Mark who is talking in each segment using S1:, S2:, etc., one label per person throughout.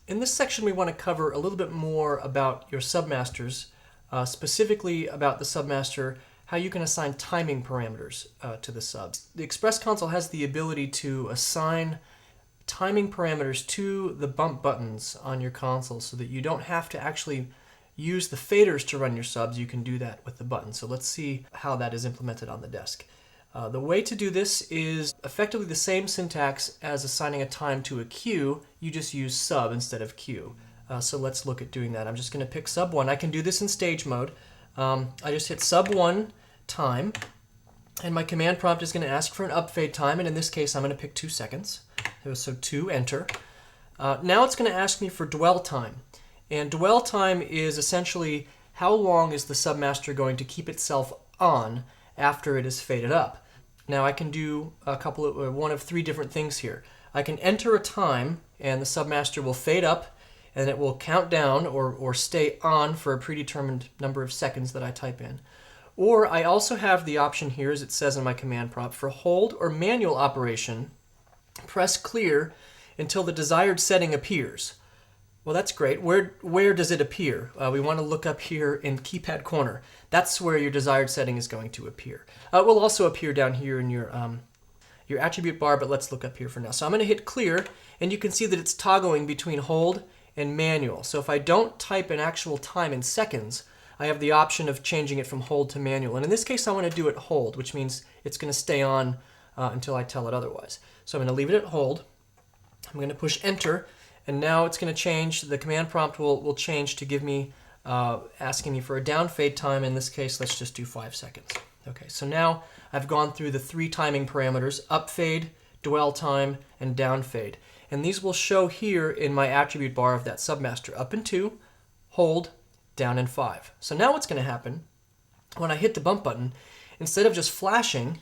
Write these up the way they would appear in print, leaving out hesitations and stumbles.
S1: In this section, we want to cover a little bit more about your submasters, specifically about the submaster, how you can assign timing parameters to the subs. The Express console has the ability to assign timing parameters to the bump buttons on your console so that you don't have to actually use the faders to run your subs. You can do that with the button. So let's see how that is implemented on the desk. The way to do this is effectively the same syntax as assigning a time to a cue. You just use sub instead of cue. So let's look at doing that. I'm just going to pick sub 1. I can do this in stage mode. I just hit sub 1 time, and my command prompt is going to ask for an upfade time, and in this case I'm going to pick 2 seconds. So 2, enter. Now it's going to ask me for dwell time. And dwell time is essentially how long is the submaster going to keep itself on after it is faded up. Now I can do one of 3 different things here. I can enter a time and the submaster will fade up and it will count down or stay on for a predetermined number of seconds that I type in. Or I also have the option here, as it says in my command prompt, for hold or manual operation, press clear until the desired setting appears. Well, that's great. Where does it appear? We want to look up here in keypad corner. That's where your desired setting is going to appear. It will also appear down here in your attribute bar, but let's look up here for now. So I'm going to hit clear, and you can see that it's toggling between hold and manual. So if I don't type an actual time in seconds, I have the option of changing it from hold to manual. And in this case, I want to do it hold, which means it's going to stay on until I tell it otherwise. So I'm going to leave it at hold. I'm going to push enter. And now it's going to change. The command prompt will change to give me, asking me for a down fade time. In this case, let's just do 5 seconds. Okay, so now I've gone through the 3 timing parameters: up fade, dwell time, and down fade. And these will show here in my attribute bar of that submaster: up in 2, hold, down in 5. So now what's going to happen when I hit the bump button, instead of just flashing,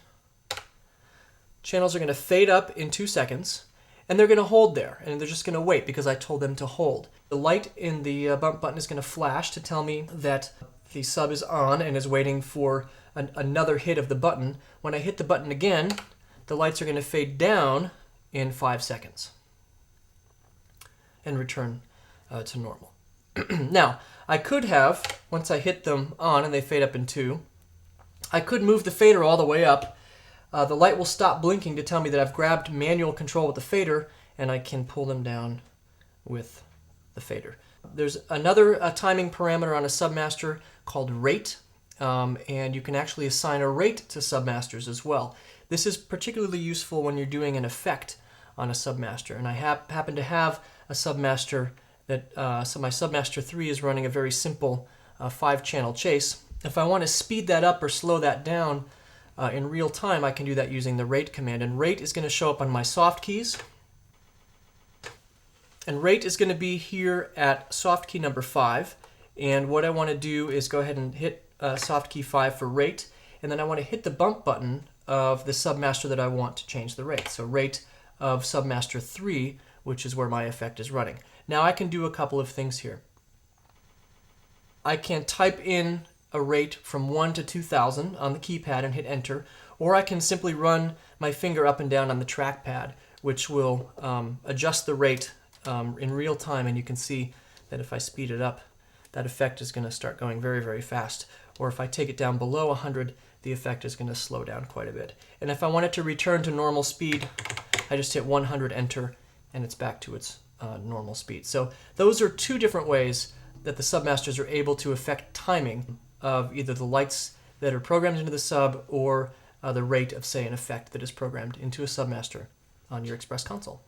S1: channels are going to fade up in 2 seconds. And they're going to hold there, and they're just going to wait because I told them to hold. The light in the bump button is going to flash to tell me that the sub is on and is waiting for another hit of the button. When I hit the button again, the lights are going to fade down in 5 seconds and return to normal. Now, I could have, once I hit them on and they fade up in 2, I could move the fader all the way up. The light will stop blinking to tell me that I've grabbed manual control with the fader, and I can pull them down with the fader. There's another timing parameter on a submaster called rate, and you can actually assign a rate to submasters as well. This is particularly useful when you're doing an effect on a submaster, and I happen to have a submaster that, so my submaster 3 is running a very simple 5-channel chase. If I want to speed that up or slow that down, in real time, I can do that using the rate command, and rate is going to show up on my soft keys, and rate is going to be here at soft key number 5, and what I want to do is go ahead and hit soft key 5 for rate, and then I want to hit the bump button of the submaster that I want to change the rate, so rate of submaster 3, which is where my effect is running. Now I can do a couple of things here. I can type in a rate from 1 to 2000 on the keypad and hit enter, or I can simply run my finger up and down on the trackpad, which will adjust the rate in real time, and you can see that if I speed it up, that effect is going to start going very, very fast, or if I take it down below 100, the effect is going to slow down quite a bit. And if I want it to return to normal speed, I just hit 100 enter, and it's back to its normal speed. So those are 2 different ways that the submasters are able to affect timing of either the lights that are programmed into the sub or the rate of, say, an effect that is programmed into a submaster on your Express console.